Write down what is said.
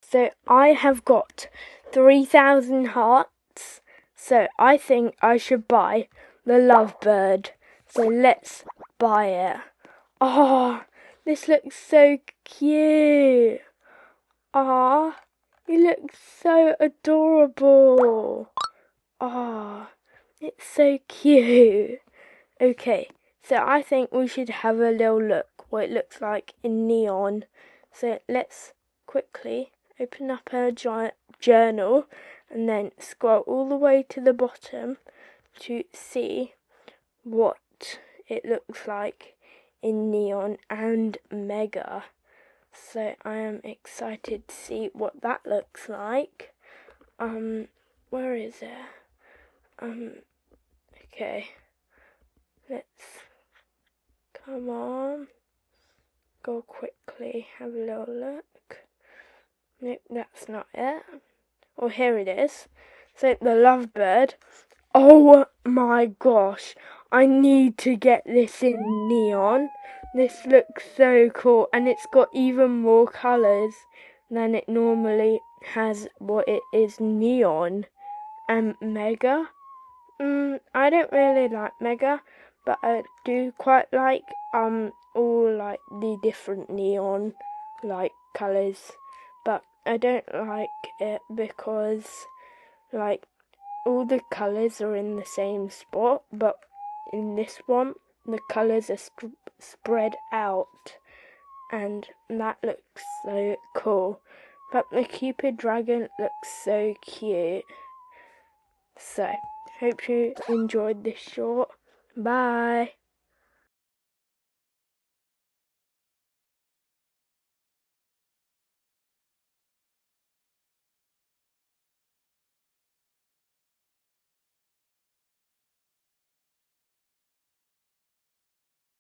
So I have got 3,000 hearts. So I think I should buy the lovebird. So let's buy it. Oh, this looks so cute. Ah, it looks so adorable. Ah, it's so cute. Okay, so I think we should have a little look what it looks like in neon. So let's quickly open up our giant journal and then scroll all the way to the bottom to see what it looks like in neon and mega. So I am excited to see what that looks like. Where is it? Okay. Let's, come on, go quickly, have a little look. Nope, that's not it. Oh, here it is. So the lovebird. Oh my gosh, I need to get this in neon. This looks so cool, and it's got even more colours than it normally has what it is neon. And mega. I don't really like mega, but I do quite like all like the different neon like colours, but I don't like it because like all the colours are in the same spot, but in this one the colours are spread out, and that looks so cool. But the Cupid dragon looks so cute. So, hope you enjoyed this short. Bye.